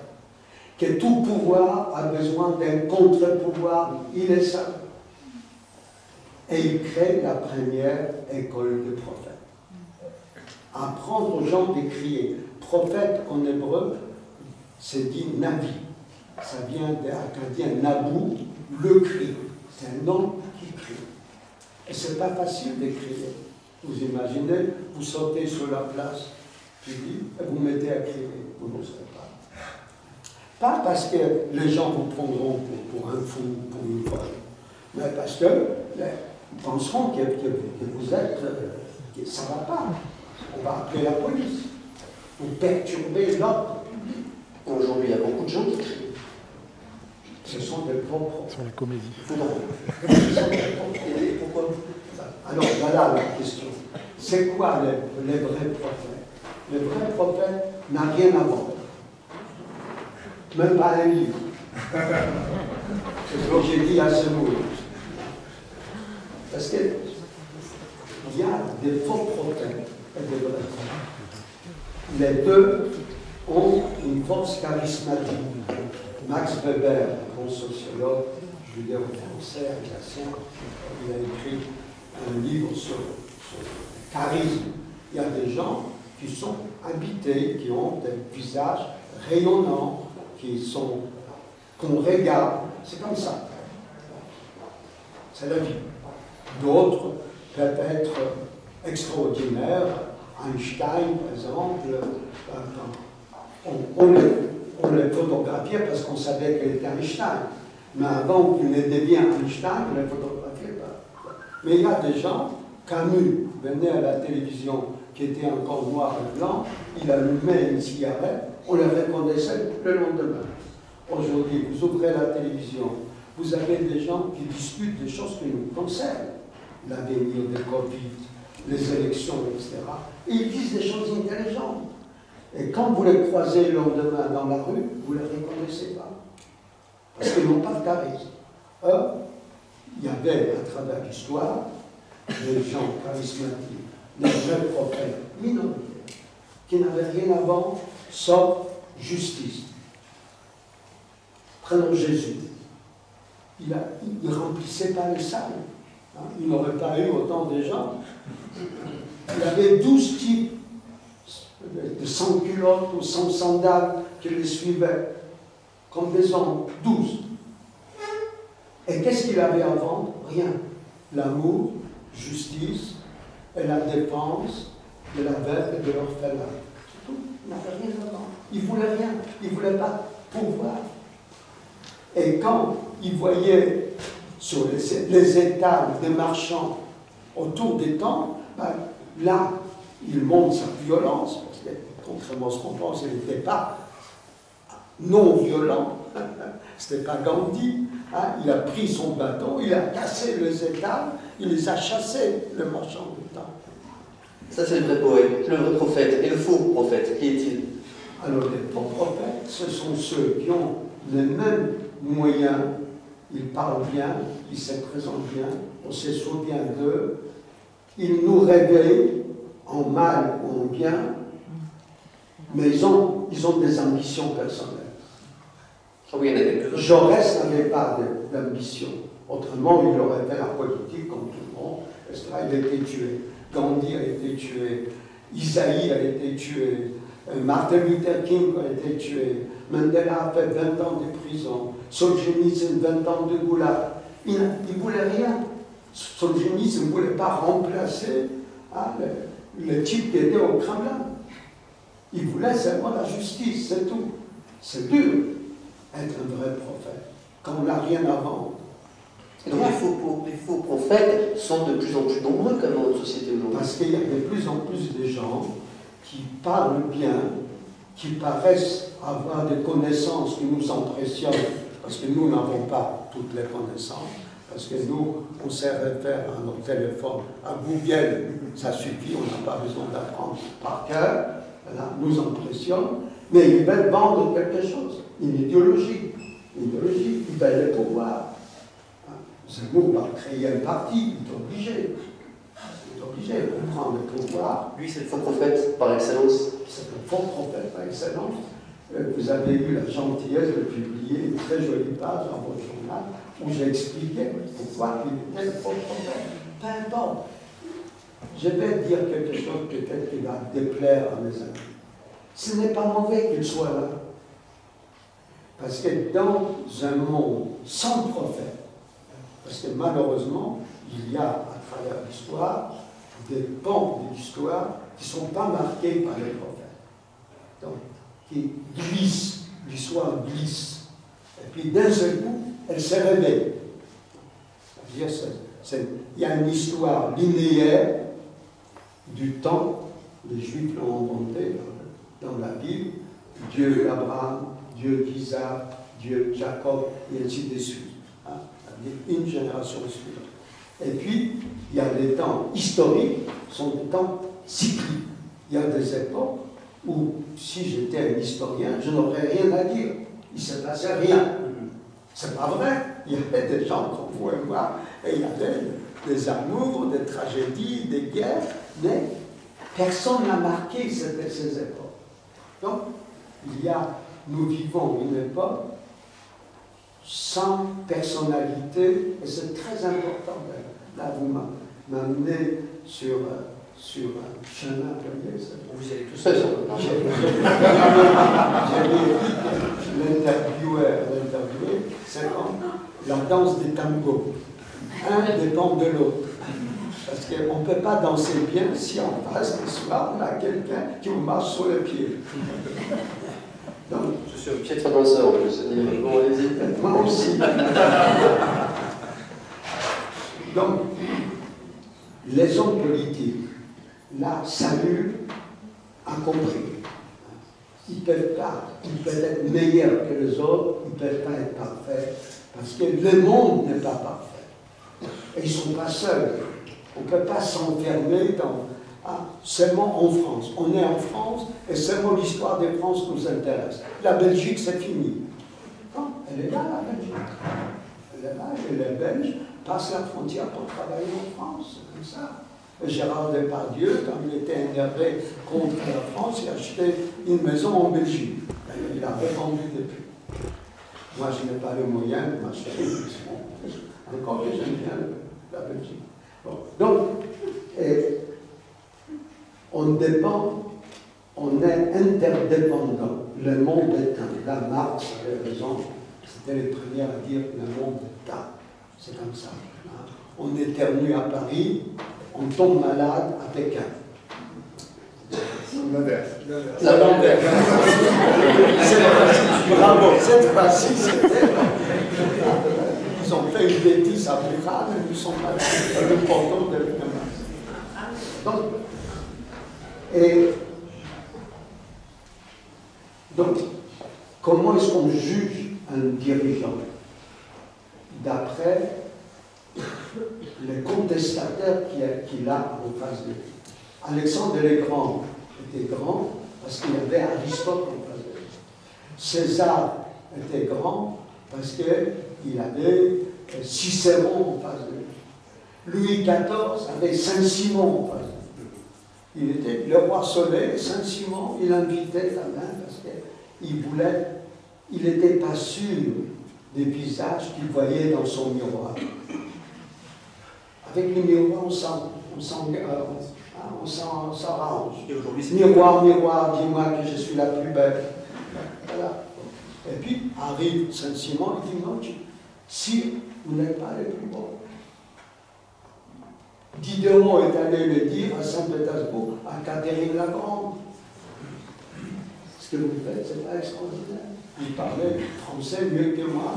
Speaker 3: que tout pouvoir a besoin d'un contre-pouvoir, il le savait. Et il crée la première école de prophètes. Apprendre aux gens de crier. Prophète en hébreu, c'est dit Navi. Ça vient de l'acadien Nabou, le cri. C'est un homme qui crie. Et ce n'est pas facile de crier. Vous imaginez, vous sautez sur la place publique et vous mettez à crier. Vous ne serez pas. Pas parce que les gens vous prendront pour un fou, pour une folle, mais parce que ils penseront que vous êtes, que ça ne va pas. On va appeler la police. Vous perturbez l'ordre public.
Speaker 2: Aujourd'hui, il y a beaucoup de gens qui crient.
Speaker 3: Ce sont des propres.
Speaker 4: Sur la comédie.
Speaker 2: Et pourquoi?
Speaker 3: Alors voilà la question. C'est quoi les vrais prophètes? Le vrai prophète n'a rien à vendre. Même pas un livre. C'est ce que j'ai dit à ce mot. Parce qu'il y a des faux prophètes et des vrais prophètes. Les deux ont une force charismatique. Max Weber, un grand sociologue, judéo-français, alsacien, il a écrit un livre sur le charisme. Il y a des gens qui sont habités, qui ont des visages rayonnants, qu'on regarde. C'est comme ça. C'est la vie. D'autres peuvent être extraordinaires. Einstein, par exemple, on les photographiait parce qu'on savait qu'il était Einstein. Mais avant qu'il ne devienne Einstein, on ne les photographiait pas. Mais il y a des gens, Camus venait à la télévision qui était encore noir et blanc, il allumait une cigarette, on les reconnaissait le lendemain. Aujourd'hui, vous ouvrez la télévision, vous avez des gens qui discutent des choses qui nous concernent, l'avenir des Covid, les élections, etc. Et ils disent des choses intelligentes. Et quand vous les croisez le lendemain dans la rue, vous ne les reconnaissez pas. Parce qu'ils n'ont pas de charisme. Il y avait, à travers l'histoire, des gens charismatiques, des vrais prophètes minoritaires, qui n'avaient rien à vendre, sauf justice. Prenons Jésus. Il ne remplissait pas les salles. Hein? Il n'aurait pas eu autant de gens. Il y avait 12 types de sans-culottes ou sans-sandales qui les suivaient, comme des hommes, 12. Et qu'est-ce qu'il avait à vendre? Rien. L'amour, justice et la défense de la veuve et de l'orphelin. C'est tout. Il n'avait rien à vendre. Il ne voulait rien. Il ne voulait pas pouvoir. Et quand il voyait sur les étals des marchands autour des temples, ben, là, il montre sa violence, parce que, contrairement à ce qu'on pense, il n'était pas non violent, c'était pas Gandhi, hein? Il a pris son bâton, il a cassé les étals, il les a chassés, le marchand de temps.
Speaker 2: Ça, c'est le vrai poète, le vrai prophète. Et le faux prophète, qui est-il?
Speaker 3: Alors, les faux prophètes, ce sont ceux qui ont les mêmes moyens, ils parlent bien, ils se présentent bien, on se souvient d'eux, ils nous réveillent en mal ou en bien, mais ils ont des ambitions personnelles.
Speaker 2: Ah oui, il y en a quelques-uns.
Speaker 3: Jaurès n'avait pas d'ambition. Autrement, il aurait fait la politique comme tout le monde, etc. Il a été tué. Gandhi a été tué. Isaïe a été tué. Martin Luther King a été tué, Mandela a fait 20 ans de prison, Solzhenitsyn 20 ans de goulag. Il ne voulait rien. Solzhenitsyn ne voulait pas remplacer le type qui était au Kremlin. Il voulait seulement la justice, c'est tout. C'est dur être un vrai prophète, quand on n'a rien à vendre.
Speaker 2: Et donc les faux prophètes sont de plus en plus nombreux comme dans notre société aujourd'hui.
Speaker 3: Parce qu'il y a de plus en plus de gens qui parlent bien, qui paraissent avoir des connaissances qui nous impressionnent, parce que nous n'avons pas toutes les connaissances, parce que nous, on sait référer à notre téléphone, à Google, ça suffit, on n'a pas besoin d'apprendre par cœur, voilà, nous impressionnent, mais ils veulent vendre quelque chose, une idéologie, ils veulent le pouvoir. Zemmour va créer un parti, il est obligé. Il est obligé de prendre le pouvoir.
Speaker 2: Lui, c'est le faux prophète par excellence.
Speaker 3: C'est le faux prophète par excellence. Vous avez eu la gentillesse de publier une très jolie page dans votre journal où j'ai expliqué pourquoi il était le faux prophète. Peu importe. Je vais dire quelque chose peut-être qui va déplaire à mes amis. Ce n'est pas mauvais qu'il soit là. Parce que dans un monde sans prophète, parce que malheureusement, il y a à travers l'histoire des pans de l'histoire qui ne sont pas marqués par les prophètes. Donc, qui glissent, l'histoire glisse. Et puis d'un seul coup, elle s'est révélée. Il y a une histoire linéaire du temps, les Juifs l'ont inventé dans la Bible, Dieu d'Abraham, Dieu d'Isaac, Dieu de Jacob, et ainsi de suite. Une génération suivante. Et puis, il y a des temps historiques, sont des temps cycliques. Il y a des époques où, si j'étais un historien, je n'aurais rien à dire. Il ne se passait rien. C'est pas vrai. Il y avait des gens qu'on pouvait voir, et il y avait des amours, des tragédies, des guerres, mais personne n'a marqué ces époques. Donc, nous vivons une époque sans personnalité, et c'est très important. Là, vous m'amenez sur un chemin,
Speaker 2: vous allez tout seul sur le marché.
Speaker 3: J'ai l'interviewé, c'est comme la danse des tangos. Un dépend de l'autre. Parce qu'on ne peut pas danser bien si en face, le soir, on a quelqu'un qui vous marche sur le pied. Donc,
Speaker 2: je suis un piètre danseur en plus. Bon, allez-y.
Speaker 3: Moi aussi. Donc, les hommes politiques, là, Samuel a compris. Ils peuvent être meilleurs que les autres, ils ne peuvent pas être parfaits, parce que le monde n'est pas parfait. Et ils ne sont pas seuls. On ne peut pas s'enfermer dans... seulement en France. On est en France et seulement l'histoire de France nous intéresse. La Belgique, c'est fini. Non, elle est là, la Belgique. Elle est là, et les Belges passent la frontière pour travailler en France. C'est comme ça. Et Gérard Depardieu, quand il était énervé contre la France, il a acheté une maison en Belgique. Et il a revendu depuis. Moi, je n'ai pas le moyen de m'acheter une maison. Encore que j'aime bien la Belgique. Bon. Donc, on dépend, on est interdépendant. Le monde est un. Là, Marx avait raison, c'était les premiers à dire le monde est un. C'est comme ça. On éternue à Paris, on tombe malade à Pékin.
Speaker 1: L'inverse.
Speaker 3: C'est l'inverse. Bravo, cette fois-ci, c'était. Ils ont fait une bêtise à Pékin et nous sommes malades. Le pardon de Donc, donc, comment est-ce qu'on juge un dirigeant? D'après les contestataires qu'il a en face de lui. Alexandre le Grand était grand parce qu'il y avait Aristote en face de lui. César était grand parce qu'il avait Cicéron en face de lui. Louis XIV avait Saint-Simon en face de lui. Il était le roi Soleil, Saint-Simon, il invitait quand même parce qu'il n'était pas sûr des visages qu'il voyait dans son miroir. Avec le miroir, on on s'arrange.
Speaker 4: Et aujourd'hui, c'est
Speaker 3: Miroir, miroir, dis-moi que je suis la plus belle. Voilà. Et puis arrive Saint-Simon, il dit non, si vous n'êtes pas les plus beaux. Diderot est allé le dire à Saint-Pétersbourg, à Catherine la Grande. Ce que vous faites, c'est pas extraordinaire. Il parlait français mieux que moi.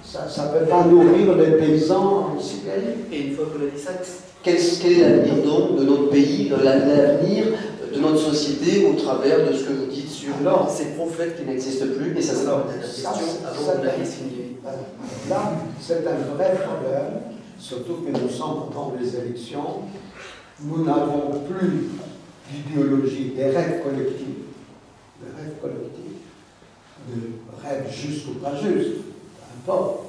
Speaker 3: Ça ne peut pas nourrir les paysans en Sibérie.
Speaker 4: Et une fois que l'on a dit ça,
Speaker 2: Quel est l'avenir donc de notre pays, l'avenir de notre société au travers de ce que vous dites sur ces prophètes qui n'existent plus? Et ça, c'est la question avant qu'on arrive signer.
Speaker 3: Là, c'est un vrai problème, surtout que nous sommes dans les élections. Nous n'avons plus d'idéologie, des rêves collectifs. Des rêves collectifs. De rêves justes ou pas justes, peu importe.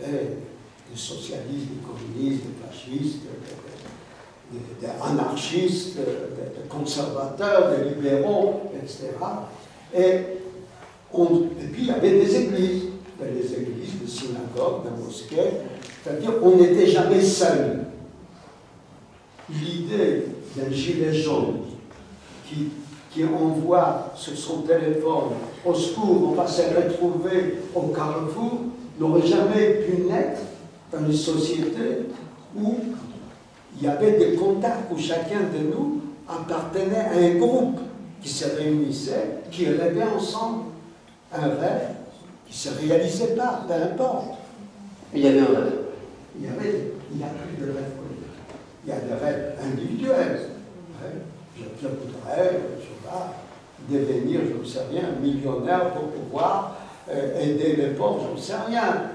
Speaker 3: Des socialistes, des communistes, des fascistes, des anarchistes, des conservateurs, des libéraux, etc. Et puis il y avait des églises, des synagogues, des mosquées, c'est-à-dire qu'on n'était jamais seul. L'idée d'un gilet jaune qui envoie sur son téléphone au secours, on va se retrouver au carrefour, n'aurait jamais pu naître dans une société où il y avait des contacts, où chacun de nous appartenait à un groupe qui se réunissait, qui rêvait ensemble un rêve qui ne se réalisait pas, peu importe.
Speaker 2: Il y avait un rêve.
Speaker 3: Il n'y a plus de rêve politique. Il y a des rêves individuels. Je voudrais, devenir, je ne sais rien, millionnaire pour pouvoir aider les pauvres, je ne sais rien.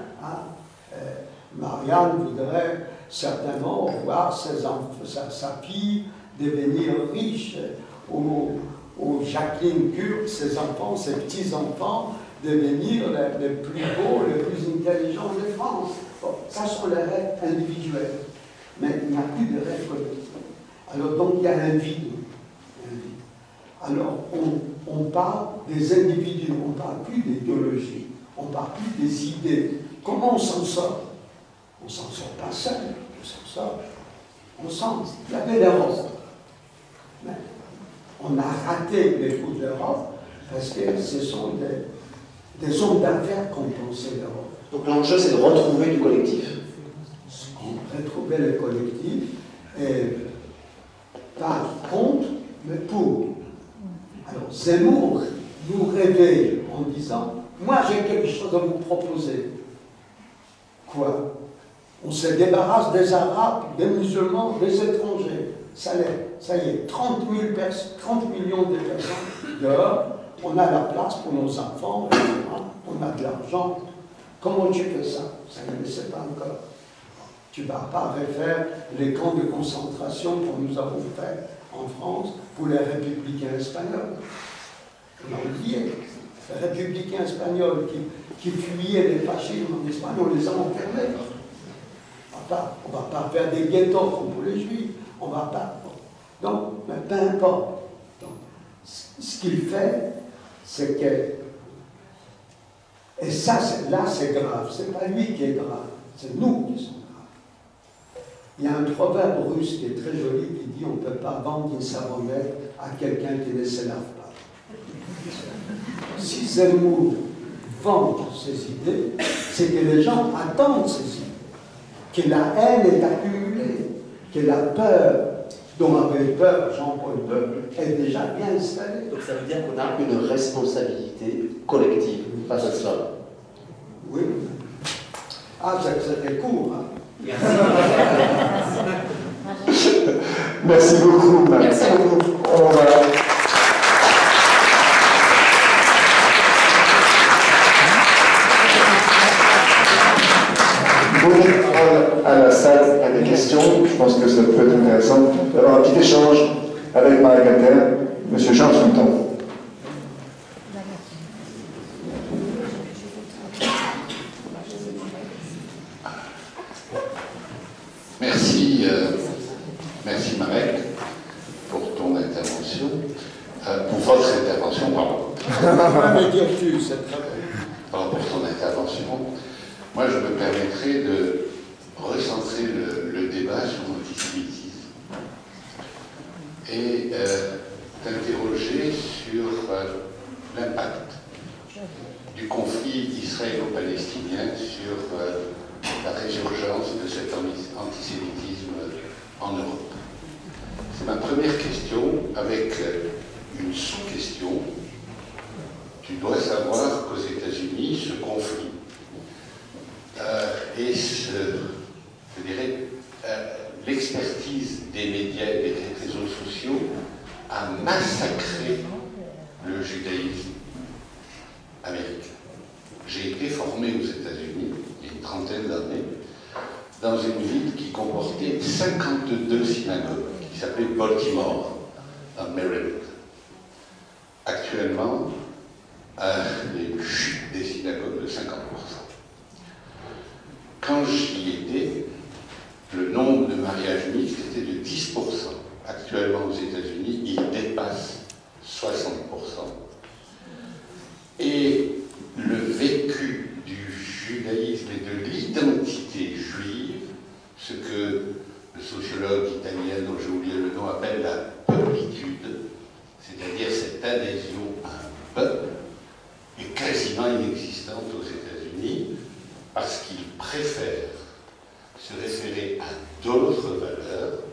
Speaker 3: Marianne voudrait certainement voir sa fille devenir riche, ou Jacqueline Cure, ses enfants, ses petits-enfants, devenir les plus beaux, les plus intelligents de France. Bon, ça sont les rêves individuels. Mais il n'y a plus de rêve collectif. Alors donc il y a un vide. Alors on parle des individus, on ne parle plus d'idéologie, on ne parle plus des idées. Comment on s'en sort? On ne s'en sort pas seul, on s'en sort ensemble. Il y avait l'Europe. Mais on a raté les coups de l'Europe parce que ce sont des hommes d'affaires qui ont pensé l'Europe.
Speaker 2: Donc l'enjeu, c'est de retrouver du collectif.
Speaker 3: Retrouver le collectif, et pas contre, mais pour. Alors Zemmour nous réveille en disant « Moi j'ai quelque chose à vous proposer. » Quoi? On se débarrasse des Arabes, des musulmans, des étrangers. Ça y est, 30 millions de personnes dehors, on a la place pour nos enfants, on a de l'argent. Comment tu fais ça? Ça ne le sait pas encore. Tu ne vas pas refaire les camps de concentration que nous avons fait en France pour les républicains espagnols. On a oublié. Les républicains espagnols qui fuyaient les fascistes en Espagne, on les a enfermés. On ne va pas faire des ghettos comme pour les juifs. On ne va pas. Donc, mais peu importe. Donc, ce qu'il fait, c'est que. Et ça, là, c'est grave. Ce n'est pas lui qui est grave. C'est nous qui sommes graves. Il y a un proverbe russe qui est très joli qui dit on ne peut pas vendre une savonnette à quelqu'un qui ne se lave pas. Si Zemmour vend ses idées, c'est que les gens attendent ces idées. Que la haine est accumulée, que la peur dont avait peur Jean-Paul II est déjà bien installée.
Speaker 2: Donc ça veut dire qu'on a une responsabilité collective face à cela.
Speaker 3: Oui. Ah, c'était court, hein.
Speaker 1: Merci beaucoup, Marc.
Speaker 2: Merci beaucoup.
Speaker 1: On va... à la salle à des questions. Je pense que ça peut être intéressant d'avoir un petit échange avec Marie Gatter, M. Charles Sultan.
Speaker 5: Merci Marek pour ton intervention, pour votre intervention, pardon.
Speaker 3: Mais dire-tu, c'est très bien.
Speaker 5: Pour ton intervention. Moi, je me permettrai de recentrer le débat sur l'antisémitisme. l'impact du conflit israélo-palestinien sur la résurgence de cet antisémitisme en Europe. C'est ma première question avec une sous-question. Tu dois savoir qu'aux États-Unis, ce conflit et je dirais, l'expertise des médias et des réseaux sociaux a massacré le judaïsme américain. J'ai été formé aux États-Unis, il y a une trentaine d'années, dans une ville qui comportait 52 synagogues, qui s'appelait Baltimore, dans Maryland. Actuellement, il y a une chute des synagogues de 50%. Quand j'y étais, le nombre de mariages mixtes était de 10%. Actuellement, aux États-Unis, il dépasse 60%. Et le vécu du judaïsme et de l'identité juive, ce que le sociologue italien dont j'ai oublié le nom appelle la peuplitude, c'est-à-dire cette adhésion à un peuple, est quasiment inexistante aux États-Unis parce qu'ils préfèrent se référer à d'autres valeurs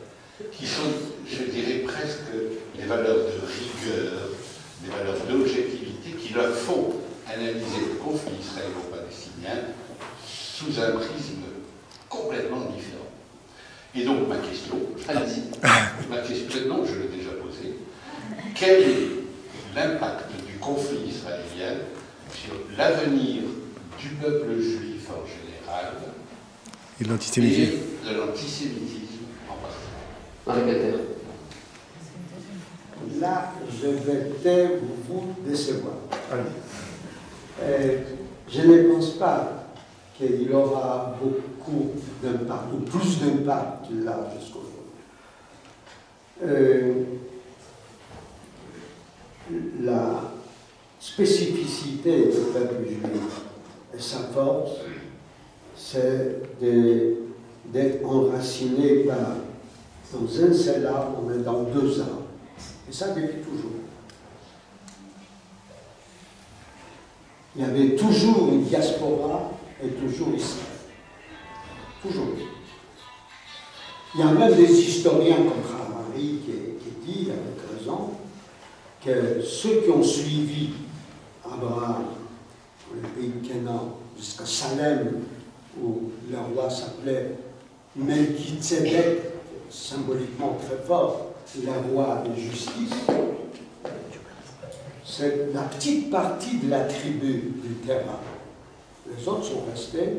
Speaker 5: qui sont, je dirais, presque des valeurs de rigueur, des valeurs d'objectivité qui leur font analyser le conflit israélo-palestinien sous un prisme complètement différent. Et donc ma question, non, je l'ai déjà posée, quel est l'impact du conflit israélien sur l'avenir du peuple juif en général
Speaker 4: et de l'antisémitisme
Speaker 5: en particulier?
Speaker 2: Marie-Péter.
Speaker 3: Là, je vais vous décevoir. Je ne pense pas qu'il y aura beaucoup d'impact, ou plus d'impact qu'il a jusqu'aujourd'hui. La spécificité du peuple juif et sa force, c'est d'être enraciné dans un seul arbre, mais dans deux arbres. Et ça depuis toujours. Il y avait toujours une diaspora et toujours Israël. Toujours. Il y a même des historiens comme Khamari qui dit, avec raison, que ceux qui ont suivi Abraham, le pays de Canaan, jusqu'à Salem, où le roi s'appelait Melchizedek, symboliquement très fort, le roi de justice, c'est la petite partie de la tribu du terrain. Les autres sont restés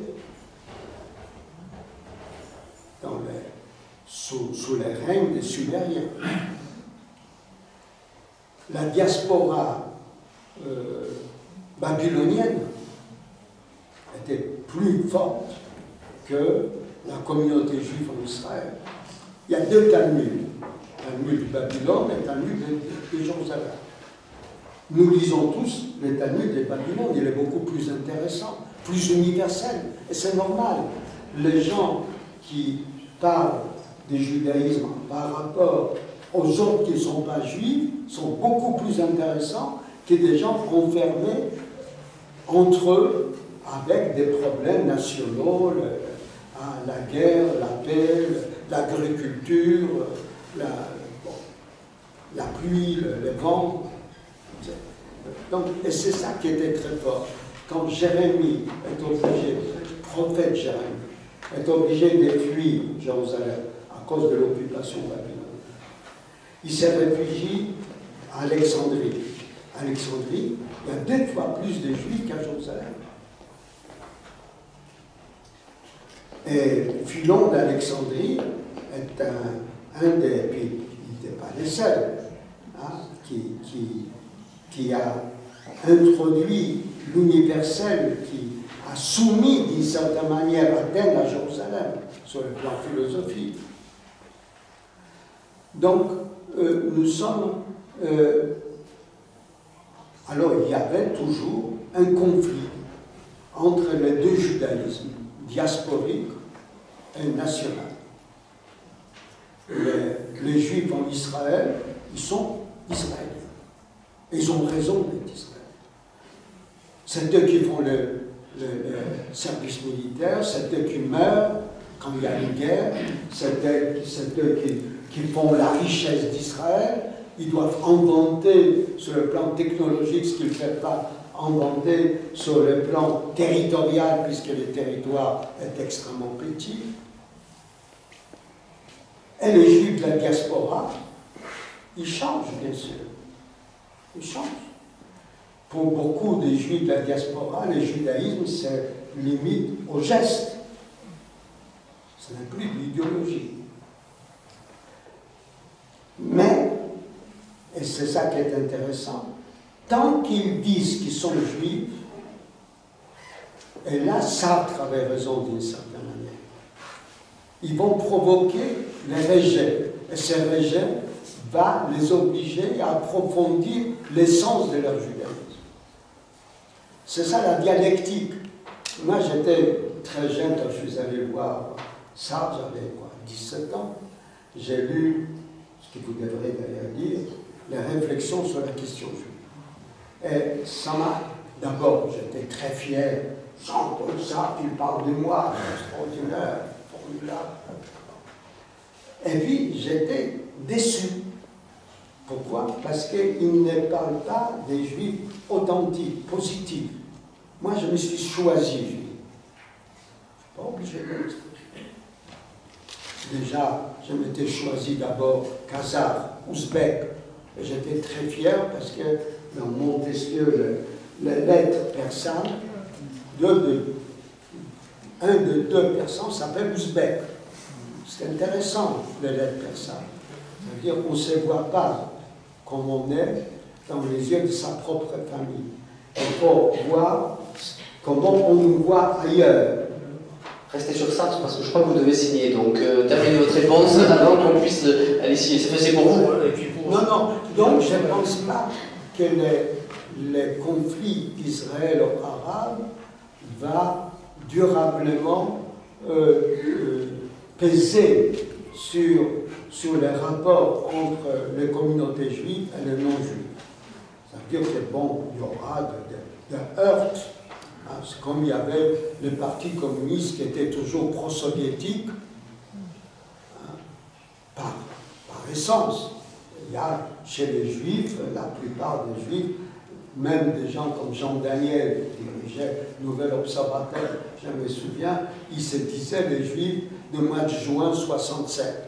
Speaker 3: sous les règnes des Sumériens. La diaspora babylonienne était plus forte que la communauté juive en Israël. Il y a deux Talmuds, Talmud de Babylone et Talmud de Jérusalem. Nous lisons tous le Talmud de Babylone, il est beaucoup plus intéressant, plus universel, et c'est normal. Les gens qui parlent du judaïsme par rapport aux autres qui ne sont pas juifs sont beaucoup plus intéressants que des gens enfermés entre eux avec des problèmes nationaux, la guerre, la paix, l'agriculture, la pluie, le vent. Donc, et c'est ça qui était très fort. Quand Jérémie est obligé, le prophète Jérémie, est obligé de fuir Jérusalem à cause de l'occupation babylonienne, il s'est réfugié à Alexandrie. Alexandrie, il y a 2 fois plus de Juifs qu'à Jérusalem. Et Philon d'Alexandrie est un des, puis il n'était pas le seul, hein, qui a introduit l'universel, qui a soumis d'une certaine manière Athènes à Jérusalem, sur le plan philosophique. Donc, nous sommes... alors, il y avait toujours un conflit entre les deux judaïsmes, diasporique et national. Les Juifs en Israël, ils sont israéliens. Ils ont raison d'être discrets. C'est eux qui font le service militaire, c'est eux qui meurent quand il y a une guerre, c'est eux qui font la richesse d'Israël. Ils doivent inventer sur le plan technologique ce qu'ils ne peuvent pas inventer sur le plan territorial, puisque le territoire est extrêmement petit. Et les Juifs de la diaspora, ils changent, bien sûr. Ils changent. Pour beaucoup des Juifs de la diaspora, le judaïsme, c'est limite au geste. Ce n'est plus de l'idéologie. Mais, et c'est ça qui est intéressant, tant qu'ils disent qu'ils sont juifs, et là Sartre avait raison d'une certaine manière, ils vont provoquer les rejets, et ces rejets va les obliger à approfondir l'essence de leur judaïsme. C'est ça la dialectique. Moi j'étais très jeune quand je suis allé voir Sartre, j'avais 17 ans, j'ai lu, ce que vous devrez d'ailleurs lire, les réflexions sur la question juive. Et ça m'a, d'abord, j'étais très fier, Jean-Paul Sartre, il parle de moi, extraordinaire, formidable. Et puis, j'étais déçu. Pourquoi? Parce qu'il ne parle pas des juifs authentiques, positifs. Moi, je me suis choisi juif. Je ne suis pas obligé d'être. Déjà, je m'étais choisi d'abord khazar, ouzbek. Et j'étais très fier parce que dans Montesquieu, les lettres persanes, un de deux personnes s'appelle ouzbek. C'est intéressant, les lettres persanes. C'est-à-dire qu'on ne se voit pas comme on est dans les yeux de sa propre famille. Il faut voir comment on nous voit ailleurs.
Speaker 2: Restez sur ça, parce que je crois que vous devez signer. Donc, terminez votre réponse avant qu'on puisse aller signer. C'est pour vous. Et puis pour...
Speaker 3: Non. Donc, je ne pense pas que les conflits israélo-arabes va durablement peser sur les rapports entre les communautés juives et les non-juives. Ça veut dire que, bon, il y aura de heurts. Hein, c'est comme il y avait le Parti communiste qui était toujours pro-soviétique, hein, par essence. Il y a chez les Juifs, la plupart des Juifs, même des gens comme Jean Daniel, qui dirigeait Nouvel Observateur, je me souviens, ils se disaient les Juifs du mois de juin 67.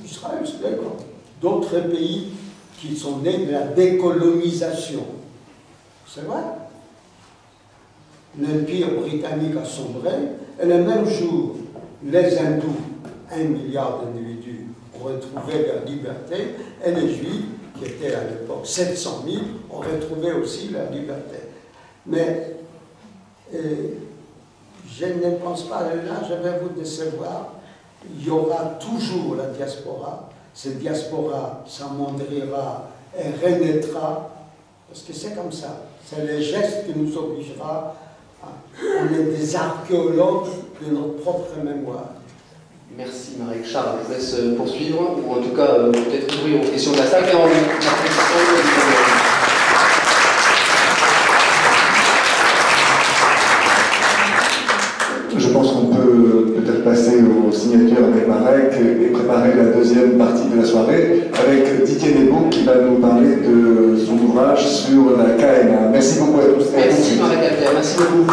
Speaker 3: Israël, c'est d'accord. D'autres pays qui sont nés de la décolonisation. C'est vrai. L'Empire britannique a sombré, et le même jour, les hindous, 1 milliard d'individus, ont retrouvé leur liberté, et les juifs, qui étaient à l'époque 700 000, ont retrouvé aussi leur liberté. Mais je ne pense pas, là je vais vous décevoir, il y aura toujours la diaspora, cette diaspora s'amoindrira et renaîtra, parce que c'est comme ça, c'est le geste qui nous obligera. On est des archéologues de notre propre mémoire.
Speaker 2: Merci Marek. Charles, je vous laisse poursuivre, ou en tout cas peut-être ouvrir aux questions de la salle.
Speaker 1: Je pense qu'on peut peut-être passer aux signatures avec Marek et préparer la deuxième partie de la soirée avec Didier Nebo qui va nous parler de son ouvrage sur la KNA. Merci beaucoup à tous.
Speaker 2: Merci Marek Albert, merci beaucoup.